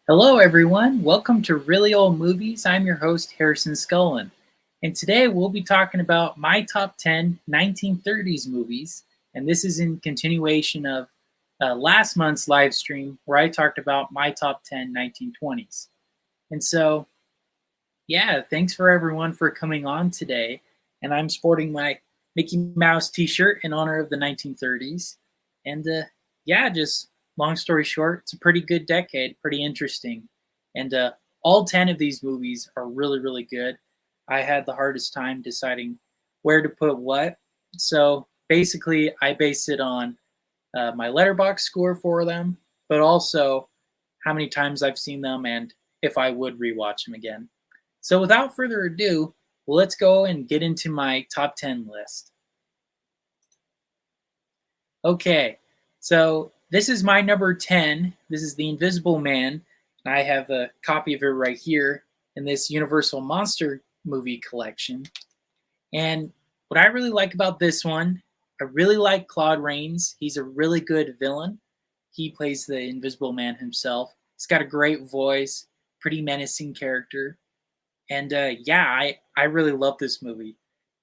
Hello, everyone. Welcome to Really Old Movies. I'm your host, Harrison Scullin. And today we'll be talking about my top 10 1930s movies. And this is in continuation of last month's live stream where I talked about my top 10 1920s. And so, yeah, thanks for everyone for coming on today. And I'm sporting my Mickey Mouse t shirt in honor of the 1930s. And yeah, just long story short, it's a pretty good decade, pretty interesting. And all 10 of these movies are really, really good. I had the hardest time deciding where to put what. So basically, I based it on my letterbox score for them, but also how many times I've seen them and if I would rewatch them again. So without further ado, let's go and get into my top 10 list. Okay, so this is my number 10. This is The Invisible Man. And I have a copy of it right here in this Universal Monster movie collection. And what I really like about this one, I really like Claude Rains. He's a really good villain. He plays the Invisible Man himself. He's got a great voice, pretty menacing character. And yeah, I really love this movie.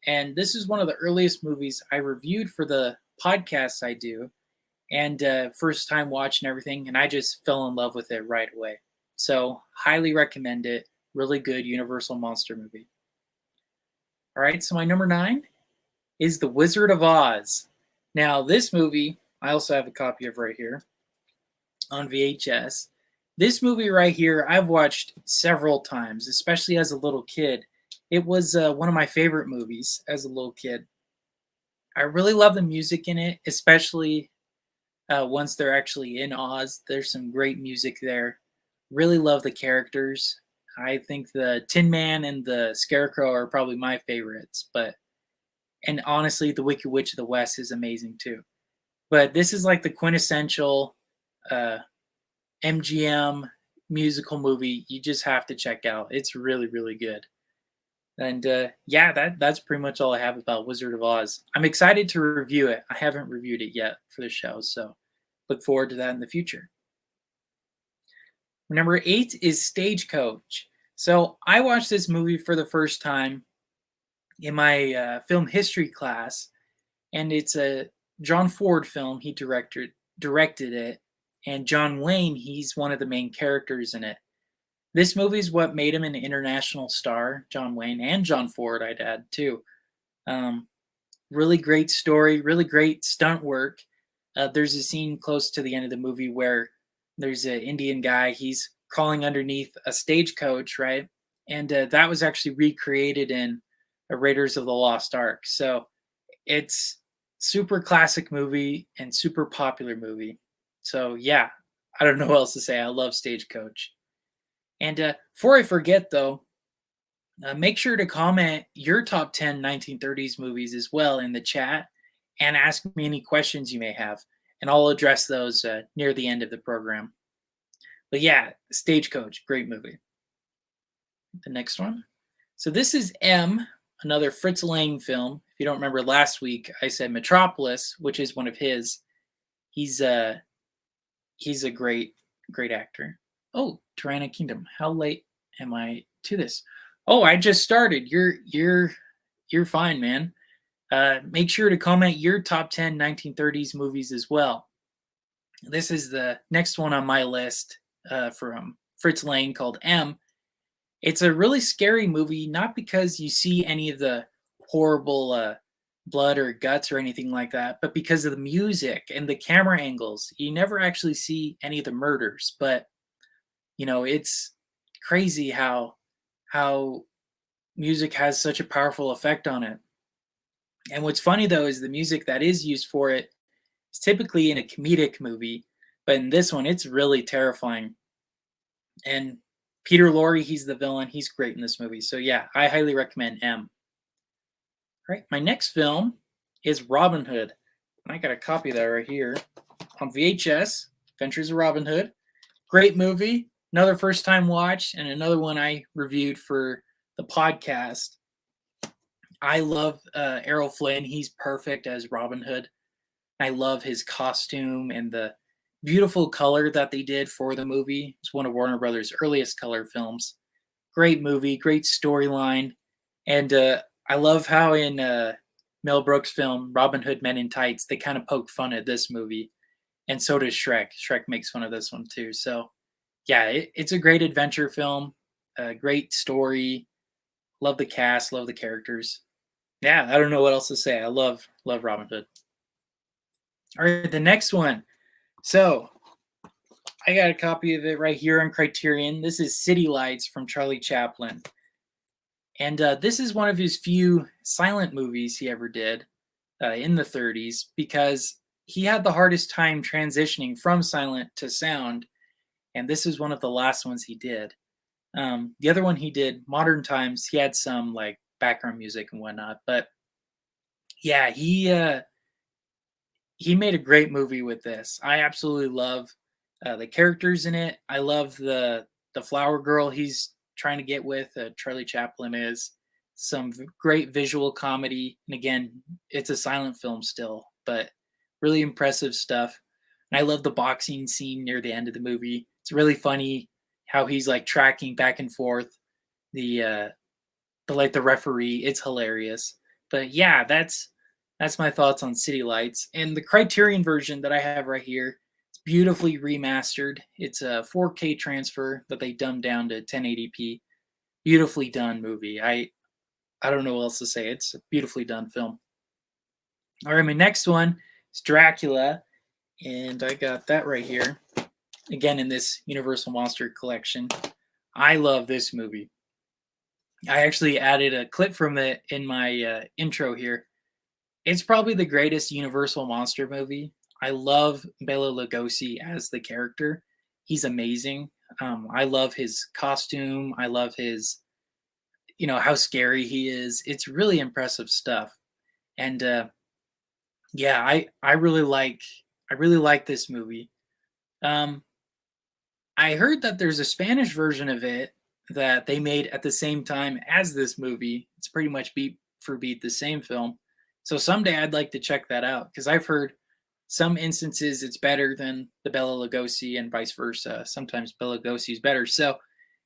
And this is one of the earliest movies I reviewed for the podcasts I do. And first time watch and everything. And I just fell in love with it right away. So, highly recommend it. Really good Universal Monster movie. All right, so my number 9 is The Wizard of Oz. Now, this movie, I also have a copy of right here on VHS. This movie right here, I've watched several times, especially as a little kid. It was one of my favorite movies as a little kid. I really love the music in it, especially once they're actually in Oz. There's some great music there. Really love the characters. I think the Tin Man and the Scarecrow are probably my favorites, and honestly, the Wicked Witch of the West is amazing too. But this is like the quintessential uh, MGM musical movie. You just have to check out. It's really, really good. And yeah, that's pretty much all I have about Wizard of Oz. I'm excited to review it. I haven't reviewed it yet for the show, so look forward to that in the future. Number 8 is Stagecoach. So I watched this movie for the first time in my film history class, and it's a John Ford film. He directed it, and John Wayne, he's one of the main characters in it. This movie is what made him an international star, John Wayne and John Ford, I'd add too. Um, really great story, really great stunt work. There's a scene close to the end of the movie where there's an Indian guy, he's crawling underneath a stagecoach, right? And that was actually recreated in Raiders of the Lost Ark. So it's super classic movie and super popular movie. So yeah, I don't know what else to say. I love Stagecoach. And before I forget, though, make sure to comment your top 10 1930s movies as well in the chat and ask me any questions you may have. And I'll address those near the end of the program. But yeah, Stagecoach, great movie. The next one. So this is M, another Fritz Lang film. If you don't remember last week, I said Metropolis, which is one of his. He's a great actor. Oh, Tyrannic Kingdom. How late am I to this? Oh, I just started. You're fine, man. Make sure to comment your top 10 1930s movies as well. This is the next one on my list from Fritz Lang called M. It's a really scary movie, not because you see any of the horrible blood or guts or anything like that, but because of the music and the camera angles. You never actually see any of the murders, but it's crazy how music has such a powerful effect on it. And what's funny though is the music that is used for it is typically in a comedic movie, but in this one it's really terrifying. And Peter Lorre, he's the villain. He's great in this movie. So yeah, I highly recommend M. All right, my next film is Robin Hood. And I got a copy of that right here on VHS, Adventures of Robin Hood. Great movie. Another first time watch, and another one I reviewed for the podcast. I love Errol Flynn. He's perfect as Robin Hood. I love his costume and the beautiful color that they did for the movie. It's one of Warner Brothers' earliest color films. Great movie, great storyline, and I love how in Mel Brooks' film Robin Hood Men in Tights they kind of poke fun at this movie, and so does Shrek. Shrek makes fun of this one too. So yeah, it's a great adventure film, a great story. Love the cast, love the characters. Yeah, I don't know what else to say. I love Robin Hood. All right, the next one. So I got a copy of it right here on Criterion. This is City Lights from Charlie Chaplin. And this is one of his few silent movies he ever did in the 30s because he had the hardest time transitioning from silent to sound. And this is one of the last ones he did. The other one he did, Modern Times, he had some like background music and whatnot. But yeah, he made a great movie with this. I absolutely love the characters in it. I love the flower girl he's trying to get with. Charlie Chaplin is some great visual comedy, and again, it's a silent film still, but really impressive stuff. And I love the boxing scene near the end of the movie. It's really funny how he's like tracking back and forth the the referee. It's hilarious. But yeah, that's my thoughts on City Lights. And the Criterion version that I have right here, it's beautifully remastered. It's a 4K transfer that they dumbed down to 1080p. Beautifully done movie. I don't know what else to say. It's a beautifully done film. All right, my next one is Dracula, and I got that right here. Again, in this Universal Monster collection. I love this movie. I actually added a clip from it in my intro here. It's probably the greatest Universal monster movie. I love Bela Lugosi as the character. He's amazing. I love his costume. I love his, how scary he is. It's really impressive stuff. And yeah, I really like this movie. Um, I heard that there's a Spanish version of it that they made at the same time as this movie. It's pretty much beat for beat the same film. So someday I'd like to check that out because I've heard some instances it's better than the Bela Lugosi and vice versa. Sometimes Bela Lugosi is better. So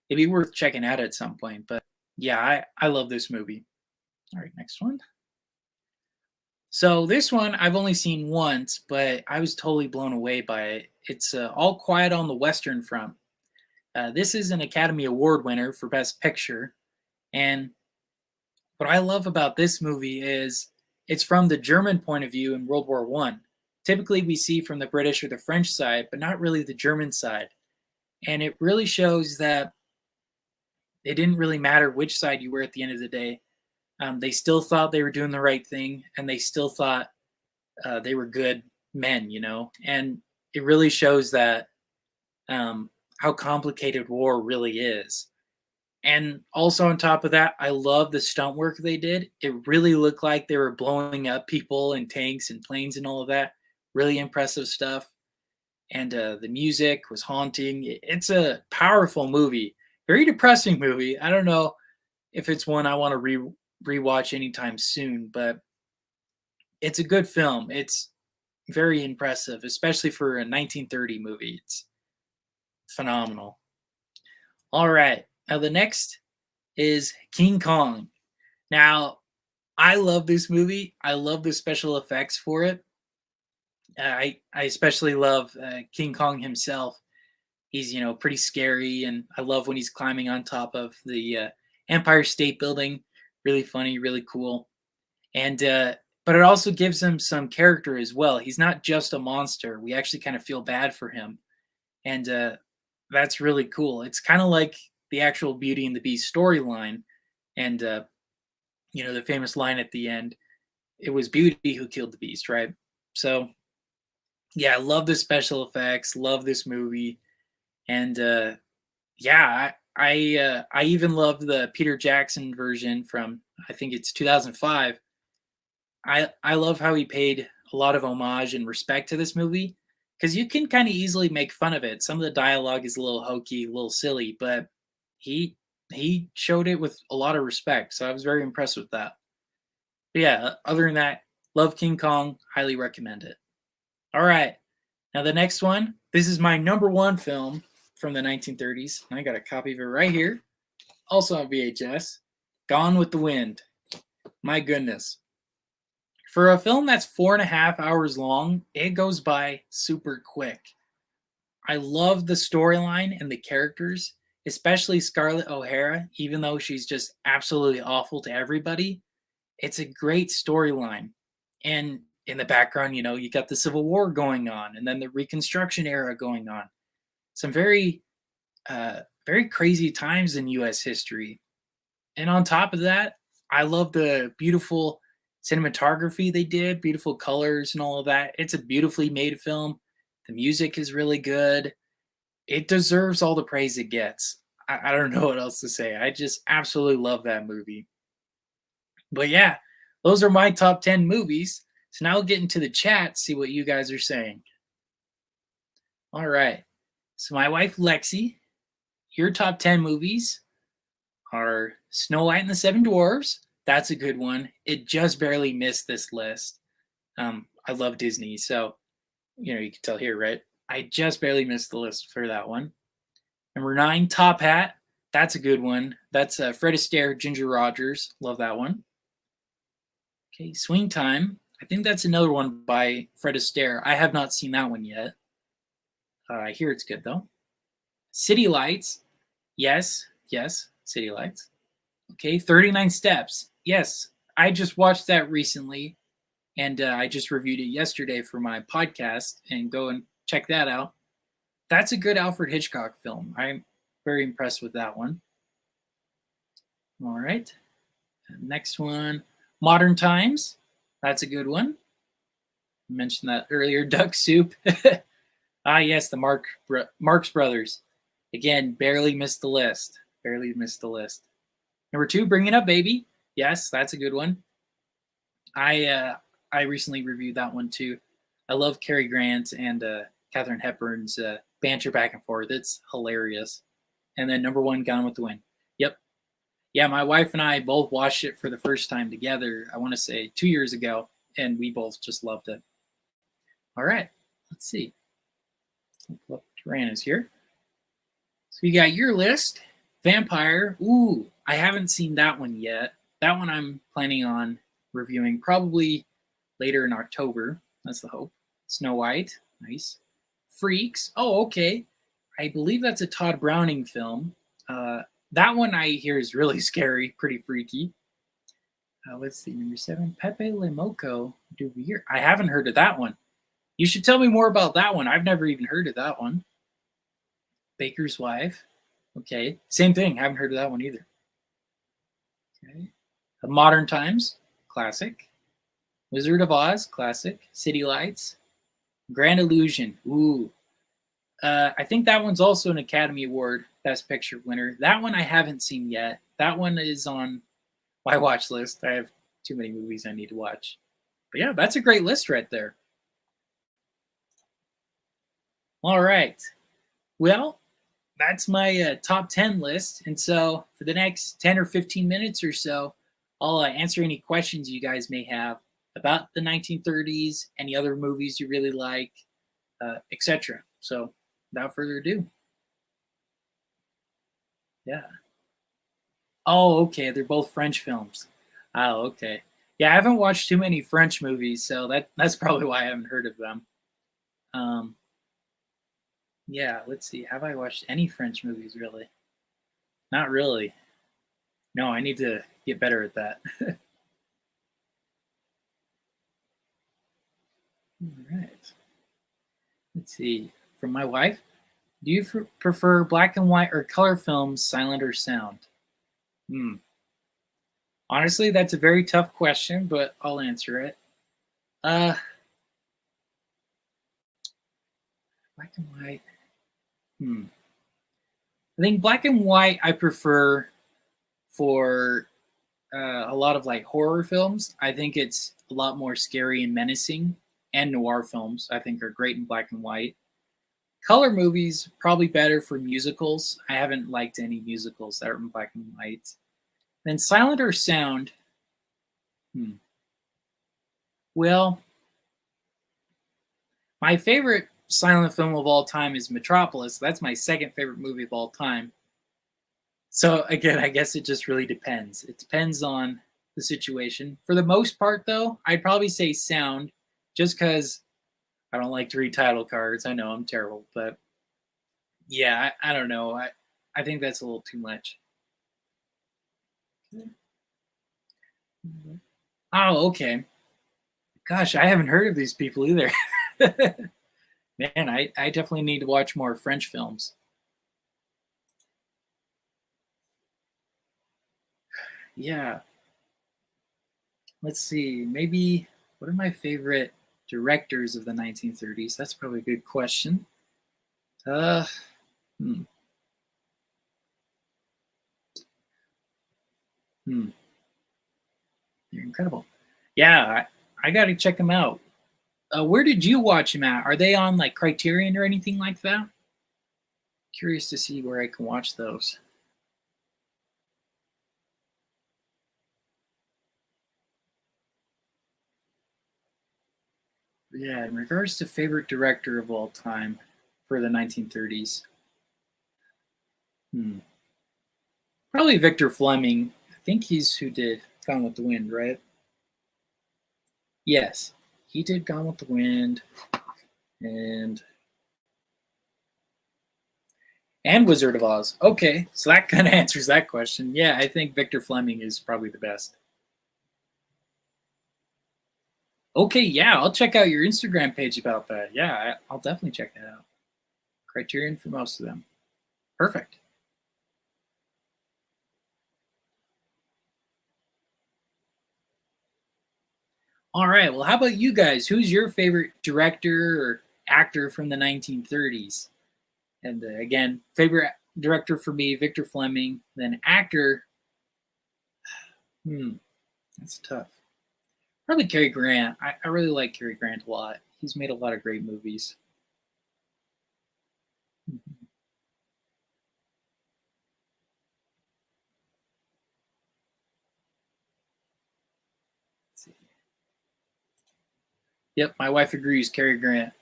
it'd be worth checking out at some point. But yeah, I love this movie. All right, next one. So this one I've only seen once, but I was totally blown away by it. It's All Quiet on the Western Front. This is an Academy Award winner for Best Picture, and what I love about this movie is it's from the German point of view in World War One. Typically, we see from the British or the French side, but not really the German side. And it really shows that it didn't really matter which side you were at the end of the day. They still thought they were doing the right thing, and they still thought they were good men, And it really shows that how complicated war really is. And also on top of that, I love the stunt work they did. It really looked like they were blowing up people and tanks and planes and all of that. Really impressive stuff. And the music was haunting. It's a powerful movie. Very depressing movie. I don't know if it's one I want to rewatch anytime soon, but it's a good film. It's very impressive, especially for a 1930 movie. It's phenomenal. All right. Now the next is King Kong. Now, I love this movie. I love the special effects for it. I especially love King Kong himself. He's pretty scary, and I love when he's climbing on top of the Empire State Building. Really funny, really cool, and but it also gives him some character as well. He's not just a monster. We actually kind of feel bad for him, and that's really cool. It's kind of like the actual Beauty and the Beast storyline, and the famous line at the end. It was Beauty who killed the Beast, right? So yeah, I love the special effects. Love this movie, and yeah, I even love the Peter Jackson version from I think it's 2005. I love how he paid a lot of homage and respect to this movie because you can kind of easily make fun of it. Some of the dialogue is a little hokey, a little silly, but he showed it with a lot of respect. So I was very impressed with that. But yeah, other than that, love King Kong, highly recommend it. All right, now the next one This is my number one film from the 1930s. I got a copy of it right here, also on VHS. Gone with the Wind. My goodness. For a film that's 4.5 hours long, it goes by super quick. I love the storyline and the characters, especially Scarlett O'Hara, even though she's just absolutely awful to everybody. It's a great storyline. And in the background, you got the Civil War going on and then the Reconstruction era going on. Some very crazy times in US history. And on top of that, I love the beautiful cinematography they did, beautiful colors and all of that. It's a beautifully made film. The music is really good. It deserves all the praise it gets. I don't know what else to say. I just absolutely love that movie. But yeah, those are my top 10 movies. So now I'll get into the chat, see what you guys are saying. All right. So my wife, Lexi, your top 10 movies are Snow White and the Seven Dwarfs. That's a good one. It just barely missed this list. I love Disney, so you can tell here, right? I just barely missed the list for that one. Number 9, Top Hat. That's a good one. That's Fred Astaire, Ginger Rogers. Love that one. Okay, Swing Time. I think that's another one by Fred Astaire. I have not seen that one yet. I hear it's good though. City Lights. Yes, City Lights. Okay, 39 Steps. Yes, I just watched that recently, and I just reviewed it yesterday for my podcast, and go and check that out. That's a good Alfred Hitchcock film. I'm very impressed with that one. All right. Next one, Modern Times. That's a good one. I mentioned that earlier. Duck Soup. Yes, the Marx Brothers. Again, barely missed the list. Barely missed the list. Number 2, Bringing Up Baby. Yes, that's a good one. I recently reviewed that one too. I love Cary Grant and Katharine Hepburn's banter back and forth. It's hilarious. And then number 1, Gone with the Wind. Yep. Yeah, my wife and I both watched it for the first time together, I want to say 2 years ago, and we both just loved it. All right, let's see. Duran is here. So you got your list. Vampire. Ooh, I haven't seen that one yet. That one I'm planning on reviewing probably later in October. That's the hope. Snow White. Nice. Freaks. Oh, okay. I believe that's a Todd Browning film. That one I hear is really scary, pretty freaky. Let's see, number 7, Pepe Le Moco. I haven't heard of that one. You should tell me more about that one. I've never even heard of that one. Baker's Wife. Okay, same thing. Haven't heard of that one either. Okay. Modern Times. Classic. Wizard of Oz. Classic. City Lights. Grand Illusion. Ooh. I think that one's also an Academy Award Best Picture winner. That one I haven't seen yet. That one is on my watch list. I have too many movies I need to watch. But yeah, that's a great list right there. All right. Well, that's my top 10 list. And so for the next 10 or 15 minutes or so, I'll answer any questions you guys may have about the 1930s, any other movies you really like, etc. So without further ado. Yeah. Oh, okay. They're both French films. Oh, okay. Yeah, I haven't watched too many French movies, so that's probably why I haven't heard of them. Yeah, let's see. Have I watched any French movies, really? Not really. No, I need to get better at that. All right. Let's see. From my wife, do you prefer black and white or color films, silent or sound? Honestly, that's a very tough question, but I'll answer it. Black and white. I think black and white I prefer for a lot of like horror films. I think it's a lot more scary and menacing, and noir films I think are great in black and white. Color movies probably better for musicals. I haven't liked any musicals that are in black and white. Then silent or sound? Well, my favorite silent film of all time is Metropolis. That's my second favorite movie of all time. So again, I guess it just really depends. It depends on the situation. For the most part, though, I'd probably say sound, just because I don't like to read title cards. I know I'm terrible, but yeah, I don't know. I think that's a little too much. Oh, okay. Gosh, I haven't heard of these people either. Man, I definitely need to watch more French films. Yeah, let's see. Maybe what are my favorite directors of the 1930s? That's probably a good question. Uh, hmm, hmm, they're incredible. Yeah, I got to check them out. Where did you watch them at? Are they on like Criterion or anything like that? Curious to see where I can watch those. Yeah, in regards to favorite director of all time for the 1930s, hmm, probably Victor Fleming. I think he's who did Gone with the Wind, right? Yes, he did Gone with the Wind and Wizard of Oz. Okay, so that kind of answers that question. Yeah, I think Victor Fleming is probably the best. Okay, yeah, I'll check out your Instagram page about that. Yeah, I'll definitely check that out. Criterion for most of them. Perfect. All right. Well, how about you guys? Who's your favorite director or actor from the 1930s? And again, favorite director for me, Victor Fleming. Then actor, hmm, that's tough. Probably Cary Grant. I really like Cary Grant a lot. He's made a lot of great movies. Mhm. Yep, my wife agrees. Cary Grant.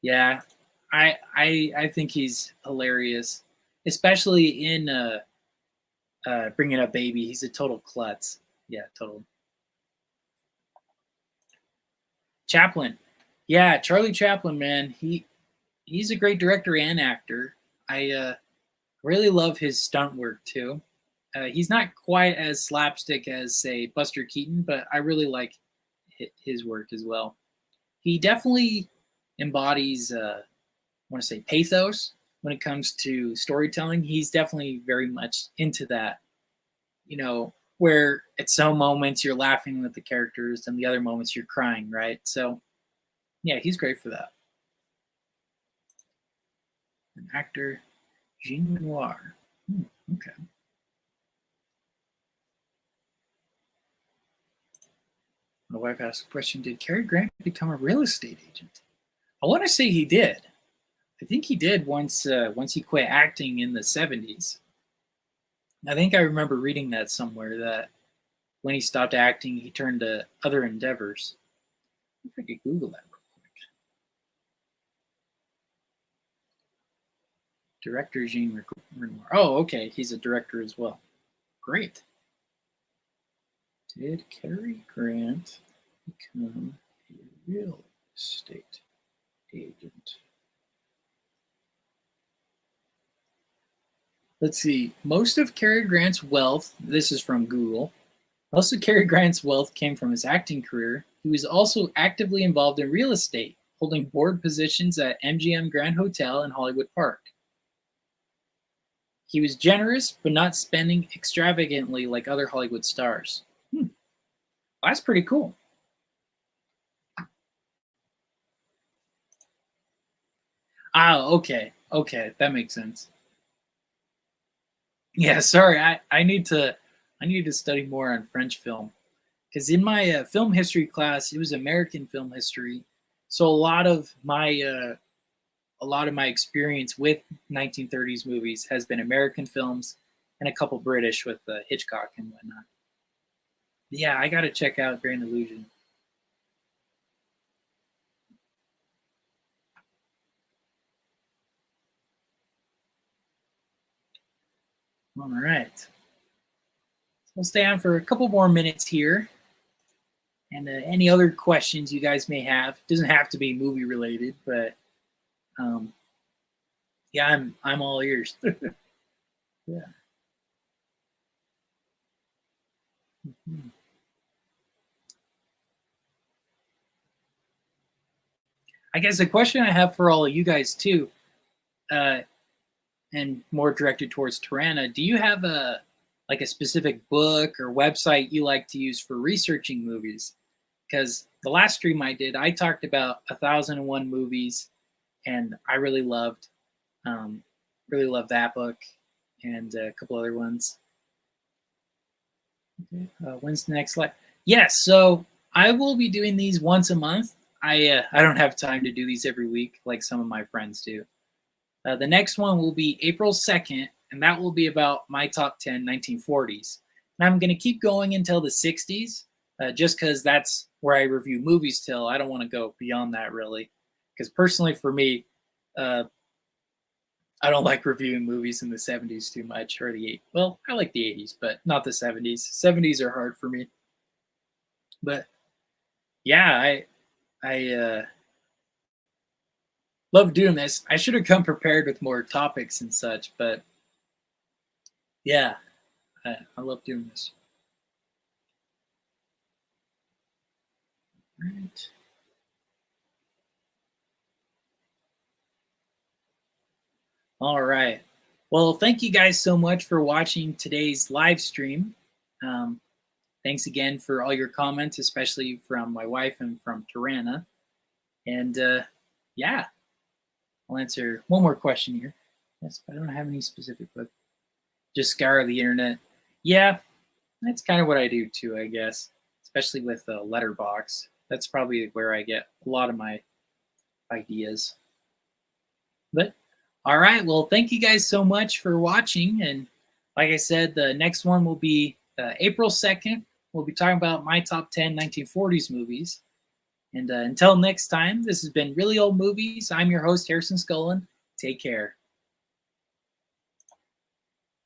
Yeah, I think he's hilarious, especially in Bringing Up Baby. He's a total klutz. Yeah, total. Chaplin. Yeah, Charlie Chaplin, man. He's a great director and actor. I really love his stunt work too. He's not quite as slapstick as say Buster Keaton, but I really like his work as well. He definitely embodies, I want to say, pathos when it comes to storytelling. He's definitely very much into that. Where at some moments you're laughing with the characters and the other moments you're crying, right? So yeah, he's great for that. An actor, Jean Noir. Okay. My wife asked a question: did Cary Grant become a real estate agent? I want to say he did. I think he did once he quit acting in the 70s. I think I remember reading that somewhere that when he stopped acting, he turned to other endeavors. If I could Google that real quick. Director Jean Renoir. Oh, okay. He's a director as well. Great. Did Cary Grant become a real estate agent? Let's see. Most of Cary Grant's wealth, this is from Google, most of Cary Grant's wealth came from his acting career. He was also actively involved in real estate, holding board positions at MGM Grand Hotel in Hollywood Park. He was generous, but not spending extravagantly like other Hollywood stars. Hmm, that's pretty cool. Ah, okay. Okay, that makes sense. Yeah, sorry. I need to study more on French film because in my film history class, it was American film history. So a lot of my experience with 1930s movies has been American films and a couple British with Hitchcock and whatnot. Yeah, I got to check out Grand Illusion. All right. So we'll stay on for a couple more minutes here. And any other questions you guys may have, doesn't have to be movie related, but yeah, I'm all ears. Yeah. Mhm. I guess the question I have for all of you guys too, uh, and more directed towards Tirana, do you have a like a specific book or website you like to use for researching movies? Because the last stream I did, I talked about 1001 movies, and I um, really loved that book, and a couple other ones. Okay. When's the next live? Yes, so I will be doing these once a month. I don't have time to do these every week like some of my friends do. The next one will be April 2nd, and that will be about my top 10 1940s. And I'm going to keep going until the 60s, just because that's where I review movies till. I don't want to go beyond that really. Because personally, for me, uh, I don't like reviewing movies in the 70s too much, or the 80s. Well, I like the 80s, but not the 70s. 70s are hard for me. But yeah, I love doing this. I should have come prepared with more topics and such, but yeah, I love doing this. Right. All right. Well, thank you guys so much for watching today's live stream. Um, Thanks again for all your comments, especially from my wife and from Tirana. And yeah, I'll answer one more question here. Yes, I don't have any specific book. Just scour the internet. Yeah, that's kind of what I do too, I guess. Especially with Letterbox. That's probably where I get a lot of my ideas. But all right, well, thank you guys so much for watching. And like I said, the next one will be April 2nd. We'll be talking about my top 10 1940s movies. And until next time, this has been Really Old Movies. I'm your host, Harrison Scullin. Take care.